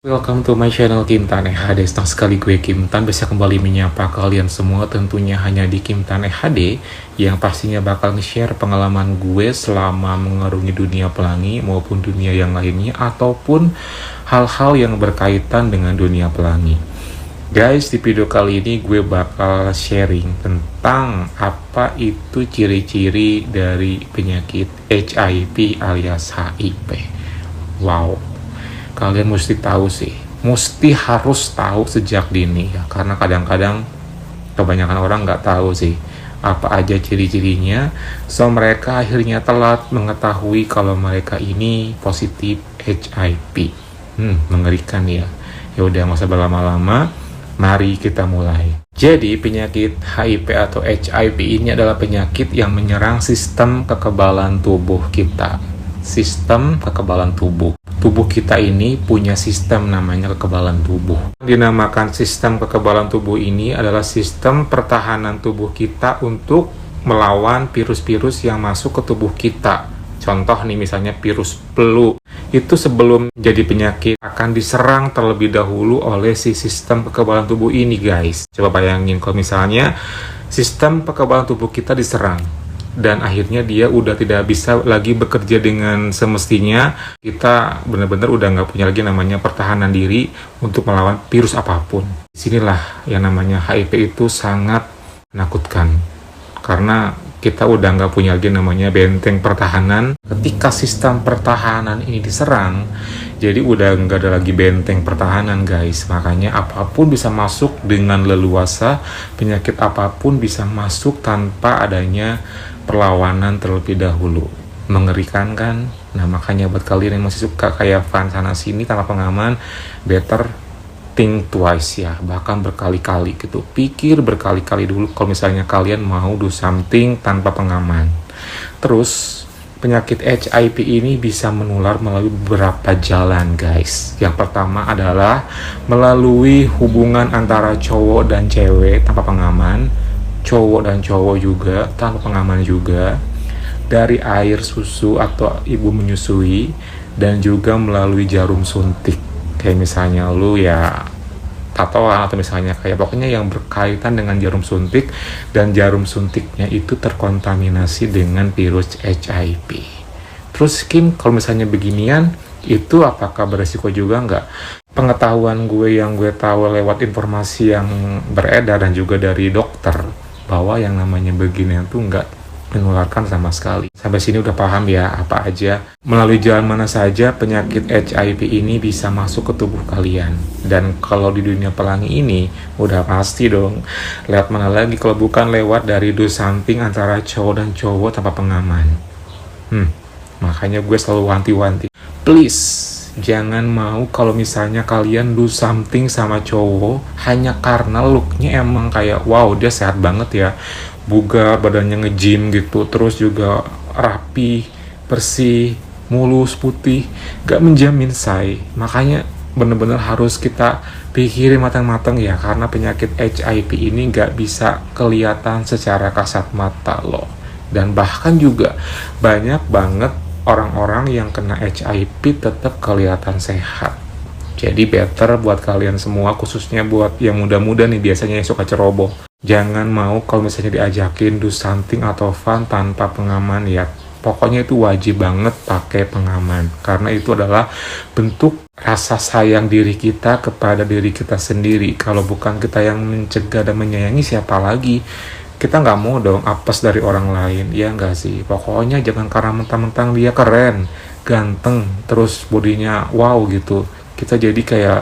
Welcome to my channel Kim Tan HD. Senang sekali gue Kim Tan bisa kembali menyapa kalian semua, tentunya hanya di Kim Tan HD yang pastinya bakal nge-share pengalaman gue selama mengarungi dunia pelangi maupun dunia yang lainnya ataupun hal-hal yang berkaitan dengan dunia pelangi. Guys, di video kali ini gue bakal sharing tentang apa itu ciri-ciri dari penyakit HIV alias HIV. Wow. Kalian mesti tahu sih, mesti harus tahu sejak dini ya, karena kadang-kadang kebanyakan orang nggak tahu sih apa aja ciri-cirinya, so mereka akhirnya telat mengetahui kalau mereka ini positif HIV. Mengerikan ya. Ya udah, nggak usah berlama-lama, mari kita mulai. Jadi penyakit HIV atau HIV ini adalah penyakit yang menyerang sistem kekebalan tubuh kita. Sistem kekebalan tubuh. Tubuh kita ini punya sistem namanya kekebalan tubuh. Dinamakan sistem kekebalan tubuh ini adalah sistem pertahanan tubuh kita untuk melawan virus-virus yang masuk ke tubuh kita. Contoh nih, misalnya virus flu. Itu sebelum jadi penyakit akan diserang terlebih dahulu oleh si sistem kekebalan tubuh ini, guys. Coba bayangin kalau misalnya sistem kekebalan tubuh kita diserang dan akhirnya dia udah tidak bisa lagi bekerja dengan semestinya, kita benar-benar udah nggak punya lagi namanya pertahanan diri untuk melawan virus apapun. Disinilah yang namanya HIV itu sangat menakutkan, karena kita udah nggak punya lagi namanya benteng pertahanan. Ketika sistem pertahanan ini diserang, jadi udah nggak ada lagi benteng pertahanan, guys. Makanya apapun bisa masuk dengan leluasa, penyakit apapun bisa masuk tanpa adanya perlawanan terlebih dahulu. Mengerikan kan? Nah, makanya buat kalian yang masih suka kayak fun sana sini tanpa pengaman, better think twice ya, bahkan berkali-kali gitu. Pikir berkali-kali dulu kalau misalnya kalian mau do something tanpa pengaman. Terus penyakit HIV ini bisa menular melalui beberapa jalan, guys. Yang pertama adalah melalui hubungan antara cowok dan cewek tanpa pengaman, cowok dan cowok juga tanpa pengaman juga, dari air susu atau ibu menyusui, dan juga melalui jarum suntik. Kayak misalnya lu ya tatoan, atau misalnya kayak pokoknya yang berkaitan dengan jarum suntik dan jarum suntiknya itu terkontaminasi dengan virus HIV. Terus Kim, kalau misalnya beginian itu apakah beresiko juga nggak? Pengetahuan gue yang gue tahu lewat informasi yang beredar dan juga dari dokter, bahwa yang namanya beginian tuh nggak menularkan sama sekali. Sampai sini udah paham ya apa aja, melalui jalan mana saja penyakit HIV ini bisa masuk ke tubuh kalian. Dan kalau di dunia pelangi ini udah pasti dong, lewat mana lagi kalau bukan lewat dari do something antara cowok dan cowok tanpa pengaman. Makanya gue selalu wanti-wanti, please jangan mau kalau misalnya kalian do something sama cowok hanya karena looknya emang kayak wow dia sehat banget ya, bugar, badannya nge-gym gitu, terus juga rapi, bersih, mulus, putih, gak menjamin say. Makanya bener-bener harus kita pikirin matang-matang ya, karena penyakit HIV ini gak bisa kelihatan secara kasat mata loh. Dan bahkan juga banyak banget orang-orang yang kena HIV tetap kelihatan sehat. Jadi better buat kalian semua, khususnya buat yang muda-muda nih biasanya yang suka ceroboh, jangan mau kalau misalnya diajakin do something atau fun tanpa pengaman ya. Pokoknya itu wajib banget pakai pengaman, karena itu adalah bentuk rasa sayang diri kita kepada diri kita sendiri. Kalau bukan kita yang mencegah dan menyayangi, siapa lagi? Kita nggak mau dong apes dari orang lain, ya nggak sih? Pokoknya jangan karena mentang-mentang dia keren, ganteng, terus bodinya wow gitu, kita jadi kayak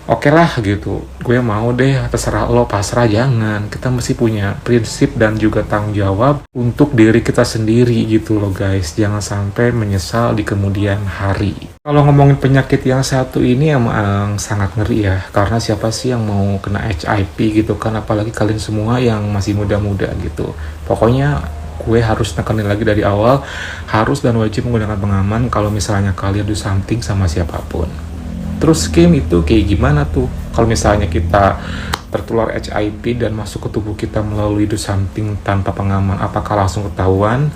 oke lah gitu, gue mau deh, terserah lo, pasrah. Jangan, kita mesti punya prinsip dan juga tanggung jawab untuk diri kita sendiri gitu loh, guys. Jangan sampai menyesal di kemudian hari. Kalau ngomongin penyakit yang satu ini emang sangat ngeri ya, karena siapa sih yang mau kena HIV gitu kan, apalagi kalian semua yang masih muda-muda gitu. Pokoknya gue harus nekenin lagi dari awal, harus dan wajib menggunakan pengaman kalau misalnya kalian do something sama siapapun. Terus Kim, itu kayak gimana tuh kalau misalnya kita tertular HIV dan masuk ke tubuh kita melalui do something tanpa pengaman, apakah langsung ketahuan?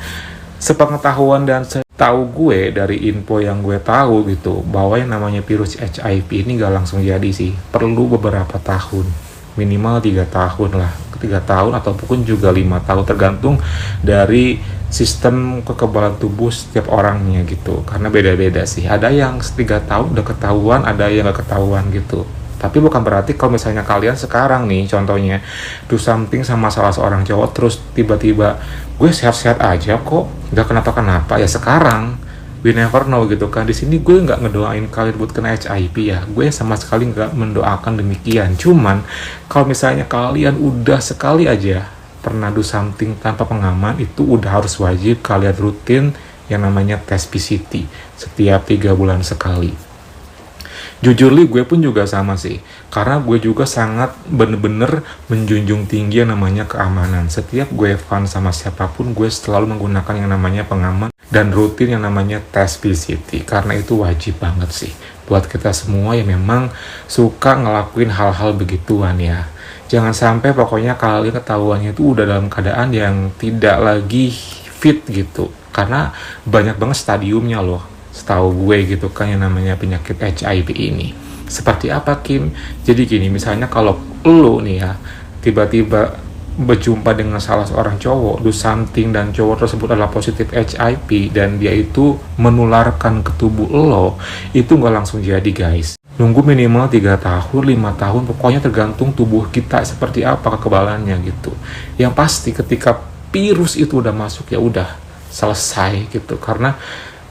Sepengetahuan dan Tahu gue dari info yang gue tahu gitu, bahwa yang namanya virus HIV ini gak langsung jadi sih, perlu beberapa tahun, minimal 3 tahun lah, 3 tahun ataupun juga 5 tahun, tergantung dari sistem kekebalan tubuh setiap orangnya gitu, karena beda-beda sih, ada yang 3 tahun udah ketahuan, ada yang gak ketahuan gitu. Tapi bukan berarti kalau misalnya kalian sekarang nih, contohnya do something sama salah seorang cowok, terus tiba-tiba gue sehat-sehat aja kok, nggak kenapa-kenapa. Ya sekarang, we never know gitu kan. Di sini gue nggak ngedoain kalian buat kena HIV ya. Gue sama sekali nggak mendoakan demikian. Cuman, kalau misalnya kalian udah sekali aja pernah do something tanpa pengaman, itu udah harus wajib kalian rutin yang namanya tes PCT setiap 3 bulan sekali. Jujur li, gue pun juga sama sih, karena gue juga sangat bener-bener menjunjung tinggi yang namanya keamanan. Setiap gue fun sama siapapun, gue selalu menggunakan yang namanya pengaman dan rutin yang namanya tes PCT, karena itu wajib banget sih buat kita semua yang memang suka ngelakuin hal-hal begituan ya. Jangan sampai pokoknya kalian ketahuannya itu udah dalam keadaan yang tidak lagi fit gitu, karena banyak banget stadiumnya loh, setahu gue gitu kan, yang namanya penyakit HIV ini. Seperti apa Kim? Jadi gini, misalnya kalau lo nih ya tiba-tiba berjumpa dengan salah seorang cowok, do something, dan cowok tersebut adalah positif HIV dan dia itu menularkan ke tubuh lo, itu nggak langsung jadi guys. Nunggu minimal 3 tahun, 5 tahun, pokoknya tergantung tubuh kita seperti apa kekebalannya gitu. Yang pasti ketika virus itu udah masuk ya udah selesai gitu, karena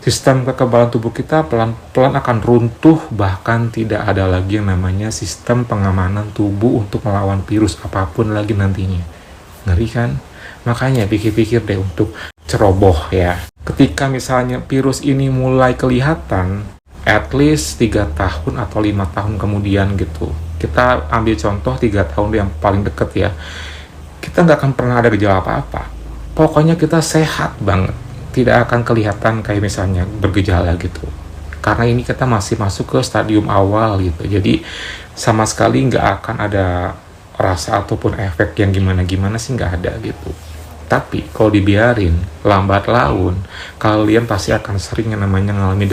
sistem kekebalan tubuh kita pelan-pelan akan runtuh, bahkan tidak ada lagi yang namanya sistem pengamanan tubuh untuk melawan virus apapun lagi nantinya. Ngeri kan? Makanya pikir-pikir deh untuk ceroboh ya. Ketika misalnya virus ini mulai kelihatan, at least 3 tahun atau 5 tahun kemudian gitu. Kita ambil contoh 3 tahun yang paling deket ya. Kita nggak akan pernah ada gejala apa-apa. Pokoknya kita sehat banget. Tidak akan kelihatan kayak misalnya bergejala gitu, karena ini kita masih masuk ke stadium awal gitu. Jadi sama sekali nggak akan ada rasa ataupun efek yang gimana-gimana sih, nggak ada gitu. Tapi kalau dibiarin lambat laun, kalian pasti akan sering yang namanya ngalami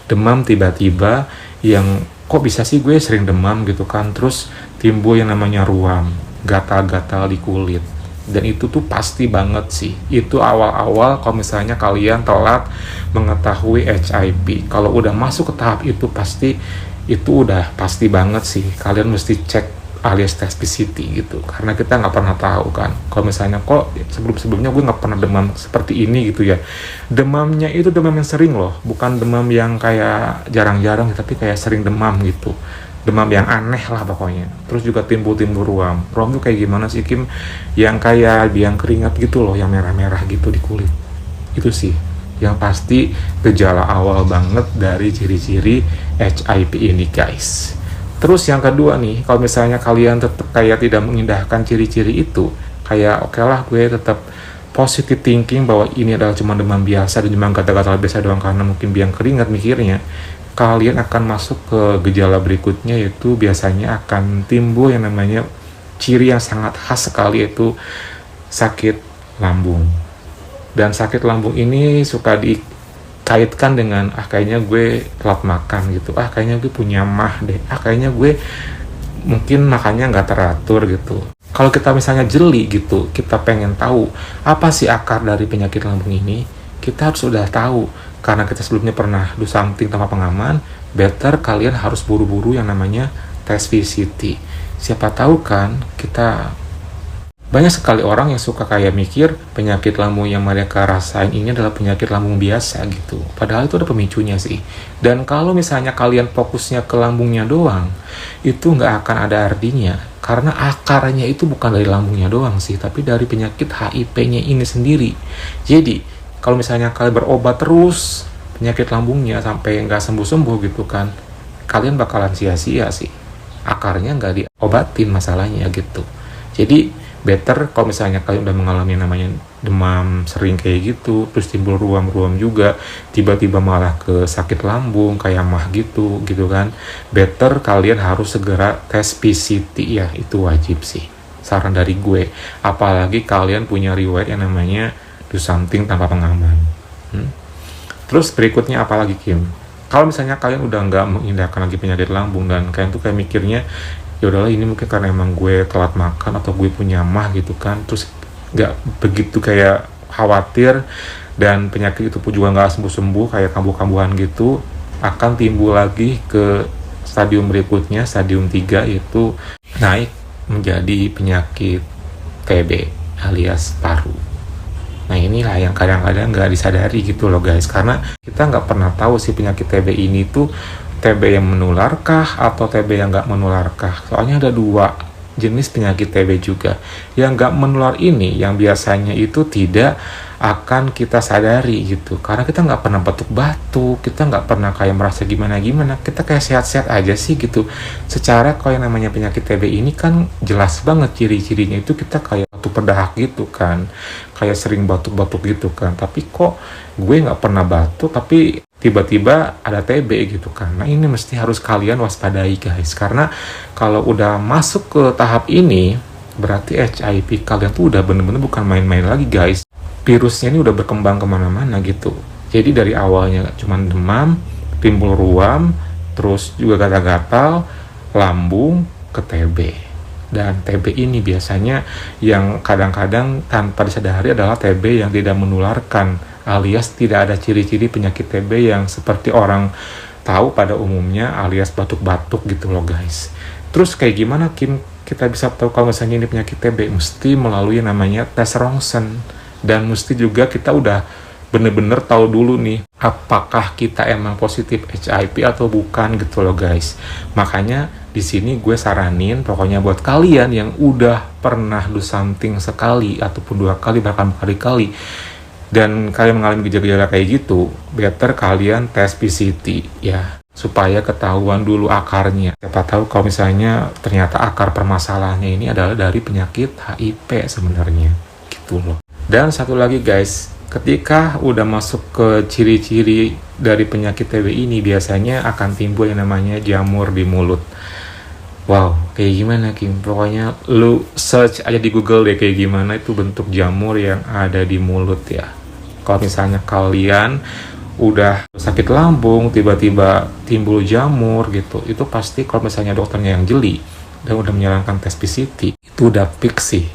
demam tiba-tiba, yang kok bisa sih gue sering demam gitu kan, terus timbul yang namanya ruam, gatal-gatal di kulit. Dan itu tuh pasti banget sih, itu awal-awal kalau misalnya kalian telat mengetahui HIV. Kalau udah masuk ke tahap itu pasti, itu udah pasti banget sih kalian mesti cek alias tes PCT gitu, karena kita nggak pernah tahu kan, kalau misalnya kok sebelum-sebelumnya gue nggak pernah demam seperti ini gitu ya. Demamnya itu demam yang sering loh, bukan demam yang kayak jarang-jarang, tapi kayak sering demam gitu, demam yang aneh lah pokoknya. Terus juga timbul-timbul ruam tuh kayak gimana sih Kim? Yang kayak biang keringat gitu loh, yang merah-merah gitu di kulit. Itu sih yang pasti gejala awal banget dari ciri-ciri HIV ini guys. Terus yang kedua nih, kalau misalnya kalian tetap kayak tidak mengindahkan ciri-ciri itu, kayak oke lah gue tetap positive thinking bahwa ini adalah cuma demam biasa dan cuma gatal-gatal biasa doang karena mungkin biang keringat mikirnya, kalian akan masuk ke gejala berikutnya, yaitu biasanya akan timbul yang namanya ciri yang sangat khas sekali, yaitu sakit lambung. Dan sakit lambung ini suka dikaitkan dengan kayaknya gue telat makan gitu, kayaknya gue punya mah deh, kayaknya gue mungkin makannya nggak teratur gitu. Kalau kita misalnya jeli gitu, kita pengen tahu apa sih akar dari penyakit lambung ini, kita harus sudah tahu. Karena kita sebelumnya pernah do something tanpa pengaman, better kalian harus buru-buru yang namanya tes PCT. Siapa tahu kan kita, banyak sekali orang yang suka kayak mikir penyakit lambung yang mereka rasain ini adalah penyakit lambung biasa gitu. Padahal itu ada pemicunya sih. Dan kalau misalnya kalian fokusnya ke lambungnya doang, itu nggak akan ada artinya. Karena akarnya itu bukan dari lambungnya doang sih, tapi dari penyakit HIV-nya ini sendiri. Jadi, kalau misalnya kalian berobat terus penyakit lambungnya sampai nggak sembuh-sembuh gitu kan, kalian bakalan sia-sia sih. Akarnya nggak diobatin masalahnya gitu. Jadi, better kalau misalnya kalian udah mengalami namanya demam sering kayak gitu, terus timbul ruam-ruam juga, tiba-tiba malah ke sakit lambung kayak mah gitu kan, better kalian harus segera tes PCT ya, itu wajib sih, saran dari gue. Apalagi kalian punya riwayat yang namanya do something tanpa pengaman. Terus berikutnya apa lagi Kim? Kalau misalnya kalian udah nggak mengindahkan lagi penyakit lambung dan kalian tuh kayak mikirnya ya udahlah ini mungkin karena emang gue telat makan atau gue punya mah gitu kan, terus nggak begitu kayak khawatir dan penyakit itu pun juga nggak sembuh-sembuh kayak kambuh-kambuhan gitu, akan timbul lagi ke stadium berikutnya, stadium 3, yaitu naik menjadi penyakit TB alias paru. Nah inilah yang kadang-kadang nggak disadari gitu loh guys, karena kita nggak pernah tahu sih penyakit TB ini tuh TB yang menularkah atau TB yang nggak menularkah. Soalnya ada 2 jenis penyakit TB juga. Yang nggak menular ini yang biasanya itu tidak akan kita sadari gitu, karena kita nggak pernah batuk-batuk, kita nggak pernah kayak merasa gimana-gimana, kita kayak sehat-sehat aja sih gitu. Secara kalau yang namanya penyakit TB ini kan jelas banget ciri-cirinya itu kita kayak batuk berdahak gitu kan, kayak sering batuk-batuk gitu kan, tapi kok gue nggak pernah batuk tapi tiba-tiba ada TB gitu kan. Nah ini mesti harus kalian waspadai guys, karena kalau udah masuk ke tahap ini berarti HIV kalian tuh udah bener-bener bukan main-main lagi guys. Virusnya ini udah berkembang kemana-mana gitu. Jadi dari awalnya cuma demam, timbul ruam, terus juga gatal-gatal, lambung, ke TB. Dan TB ini biasanya yang kadang-kadang tanpa disadari adalah TB yang tidak menularkan, alias tidak ada ciri-ciri penyakit TB yang seperti orang tahu pada umumnya, alias batuk-batuk gitu loh guys. Terus kayak gimana Kim kita bisa tahu kalau misalnya ini penyakit TB? Mesti melalui namanya tes rongsen. Dan mesti juga kita udah bener-bener tahu dulu nih apakah kita emang positif HIV atau bukan gitu loh guys. Makanya di sini gue saranin pokoknya buat kalian yang udah pernah do something sekali ataupun 2 kali bahkan berkali-kali dan kalian mengalami gejala-gejala kayak gitu, better kalian tes PCT ya, supaya ketahuan dulu akarnya. Siapa tahu kalau misalnya ternyata akar permasalahannya ini adalah dari penyakit HIV sebenarnya gitu loh. Dan satu lagi guys, ketika udah masuk ke ciri-ciri dari penyakit TB ini biasanya akan timbul yang namanya jamur di mulut. Wow, kayak gimana Kim? Pokoknya lu search aja di Google deh kayak gimana itu bentuk jamur yang ada di mulut ya. Kalau misalnya kalian udah sakit lambung tiba-tiba timbul jamur gitu, itu pasti kalau misalnya dokternya yang jeli dan udah menyarankan tes PCT, itu udah fix sih.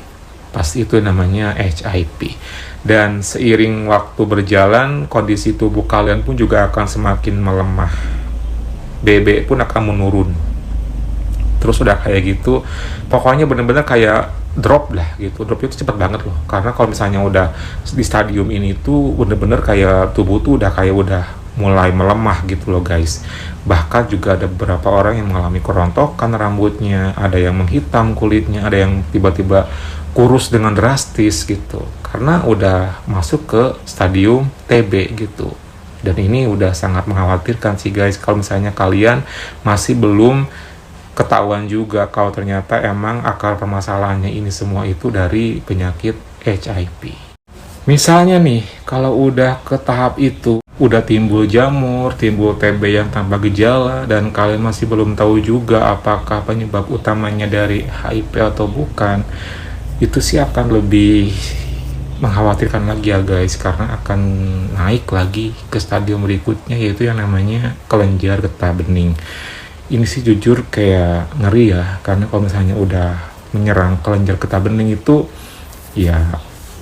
Pasti itu namanya HIV. Dan seiring waktu berjalan, kondisi tubuh kalian pun juga akan semakin melemah. BB pun akan menurun. Terus udah kayak gitu, pokoknya bener-bener kayak drop lah gitu. Drop itu cepet banget loh. Karena kalau misalnya udah di stadium ini tuh bener-bener kayak tubuh tuh udah mulai melemah gitu loh guys. Bahkan juga ada beberapa orang yang mengalami kerontokan rambutnya, ada yang menghitam kulitnya, ada yang tiba-tiba kurus dengan drastis gitu, karena udah masuk ke stadium TB gitu. Dan ini udah sangat mengkhawatirkan sih guys, kalau misalnya kalian masih belum ketahuan juga kalau ternyata emang akar permasalahannya ini semua itu dari penyakit HIV. Misalnya nih, kalau udah ke tahap itu, udah timbul jamur, timbul TB yang tanpa gejala, dan kalian masih belum tahu juga apakah penyebab utamanya dari HIV atau bukan, itu sih akan lebih mengkhawatirkan lagi ya guys, karena akan naik lagi ke stadium berikutnya, yaitu yang namanya kelenjar getah bening. Ini sih jujur kayak ngeri ya, karena kalau misalnya udah menyerang kelenjar getah bening itu ya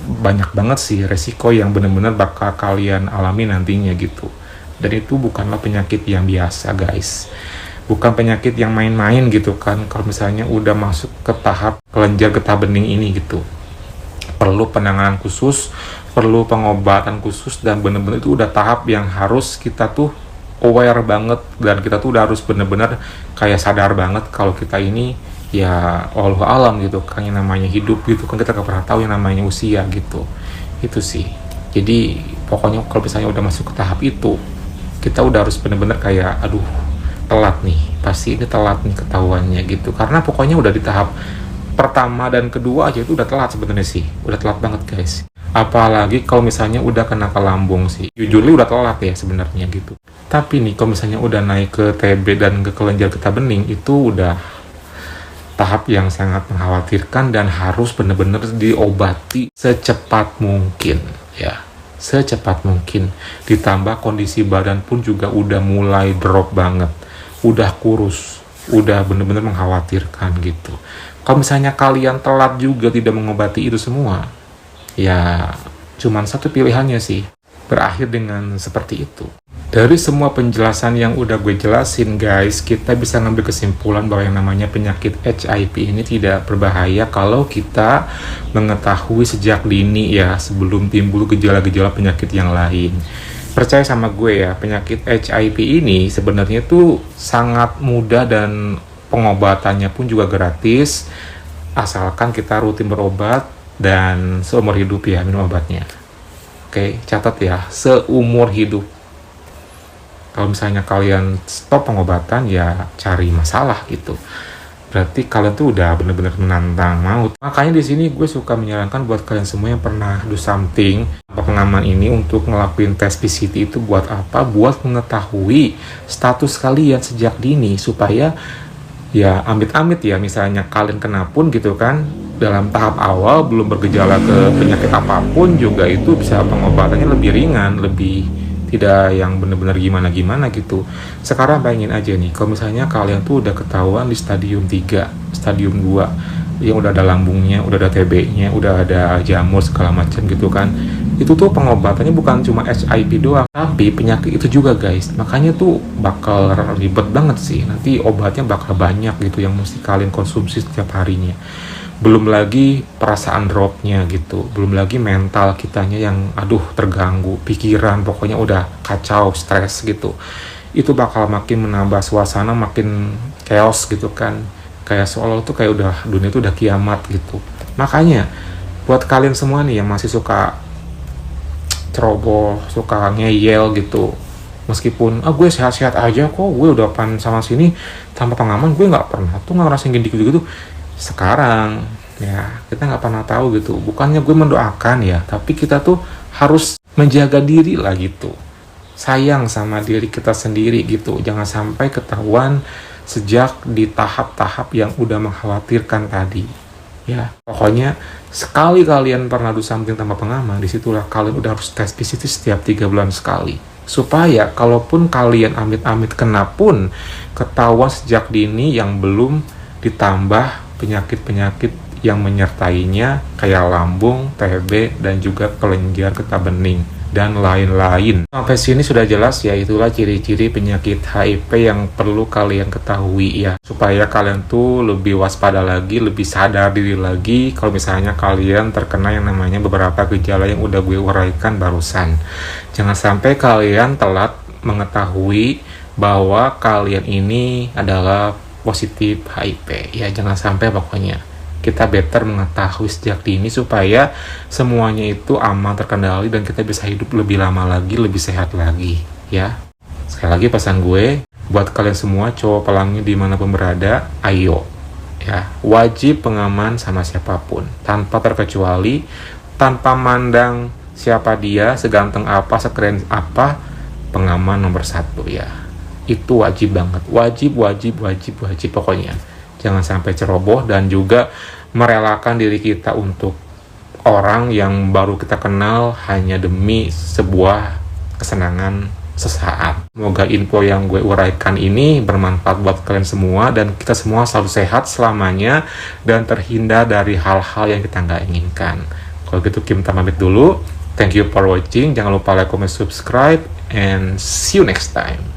banyak banget sih resiko yang benar-benar bakal kalian alami nantinya gitu. Dan itu bukanlah penyakit yang biasa guys, bukan penyakit yang main-main gitu kan. Kalau misalnya udah masuk ke tahap kelenjar getah bening ini gitu, perlu penanganan khusus, perlu pengobatan khusus, dan bener-bener itu udah tahap yang harus kita tuh aware banget, dan kita tuh udah harus bener-bener kayak sadar banget kalau kita ini ya Allah alam gitu kan, yang namanya hidup gitu kan, kita gak pernah tahu yang namanya usia gitu. Itu sih, jadi pokoknya kalau misalnya udah masuk ke tahap itu, kita udah harus bener-bener kayak aduh telat nih, pasti ini telat nih ketahuannya gitu. Karena pokoknya udah di tahap pertama dan kedua aja itu udah telat sebenarnya sih, udah telat banget guys. Apalagi kalau misalnya udah kena ke lambung sih, jujur udah telat ya sebenarnya gitu. Tapi nih kalau misalnya udah naik ke TB dan ke kelenjar getah bening, itu udah tahap yang sangat mengkhawatirkan dan harus benar-benar diobati secepat mungkin ya. secepat mungkin. Ditambah kondisi badan pun juga udah mulai drop banget, udah kurus, udah bener-bener mengkhawatirkan gitu. Kalau misalnya kalian telat juga tidak mengobati itu semua, ya cuman satu pilihannya sih, berakhir dengan seperti itu. Dari semua penjelasan yang udah gue jelasin guys, kita bisa ngambil kesimpulan bahwa yang namanya penyakit HIV ini tidak berbahaya kalau kita mengetahui sejak dini ya, sebelum timbul gejala-gejala penyakit yang lain. Percaya sama gue ya, penyakit HIV ini sebenarnya tuh sangat mudah dan pengobatannya pun juga gratis, asalkan kita rutin berobat dan seumur hidup ya minum obatnya. Oke, catat ya, seumur hidup. Kalau misalnya kalian stop pengobatan ya cari masalah gitu. Berarti kalian tuh udah bener-bener menantang maut. Makanya di sini gue suka menyarankan buat kalian semua yang pernah do something tanpa pengaman ini untuk ngelakuin tes PCT itu buat apa? Buat mengetahui status kalian sejak dini supaya ya amit-amit ya misalnya kalian kena pun gitu kan, dalam tahap awal belum bergejala ke penyakit apapun juga itu bisa pengobatannya lebih ringan, lebih tidak yang benar-benar gimana-gimana gitu. Sekarang bayangin aja nih, kalau misalnya kalian tuh udah ketahuan di stadium 3, stadium 2, yang udah ada lambungnya, udah ada TB-nya, udah ada jamur segala macam gitu kan. Itu tuh pengobatannya bukan cuma HIV doang, tapi penyakit itu juga guys. Makanya tuh bakal ribet banget sih. Nanti obatnya bakal banyak gitu yang mesti kalian konsumsi setiap harinya. Belum lagi perasaan dropnya gitu, belum lagi mental kitanya yang terganggu, pikiran pokoknya udah kacau, stres gitu. Itu bakal makin menambah suasana, makin chaos gitu kan, kayak seolah tuh kayak udah dunia itu udah kiamat gitu. Makanya buat kalian semua nih yang masih suka ceroboh, suka ngeyel gitu, meskipun gue sehat-sehat aja kok, gue udah pan sama sini tanpa pengaman, gue nggak pernah tuh ngerasain gitu-gitu. Sekarang ya kita nggak pernah tahu gitu, bukannya gue mendoakan ya, tapi kita tuh harus menjaga diri lah gitu, sayang sama diri kita sendiri gitu, jangan sampai ketahuan sejak di tahap-tahap yang udah mengkhawatirkan tadi ya. Pokoknya sekali kalian pernah do something tanpa pengaman, disitulah kalian udah harus tes PCT setiap 3 bulan sekali, supaya kalaupun kalian amit-amit kena pun ketahuan sejak dini, yang belum ditambah penyakit-penyakit yang menyertainya kayak lambung, TB, dan juga kelenjar getah bening, dan lain-lain. Sampai sini sudah jelas ya, itulah ciri-ciri penyakit HIV yang perlu kalian ketahui ya, supaya kalian tuh lebih waspada lagi, lebih sadar diri lagi kalau misalnya kalian terkena yang namanya beberapa gejala yang udah gue uraikan barusan. Jangan sampai kalian telat mengetahui bahwa kalian ini adalah positif HIV ya, jangan sampai. Pokoknya kita better mengetahui sejak dini supaya semuanya itu aman, terkendali, dan kita bisa hidup lebih lama lagi, lebih sehat lagi ya. Sekali lagi pesan gue buat kalian semua, cowok pelangi dimanapun berada, ayo ya, wajib pengaman sama siapapun tanpa terkecuali, tanpa mandang siapa dia, seganteng apa, sekeren apa, pengaman nomor 1 ya. Itu wajib banget, wajib pokoknya. Jangan sampai ceroboh dan juga merelakan diri kita untuk orang yang baru kita kenal hanya demi sebuah kesenangan sesaat. Semoga info yang gue uraikan ini bermanfaat buat kalian semua, dan kita semua selalu sehat selamanya dan terhindar dari hal-hal yang kita nggak inginkan. Kalau gitu Kim pamit dulu. Thank you for watching. Jangan lupa like, comment, subscribe, and see you next time.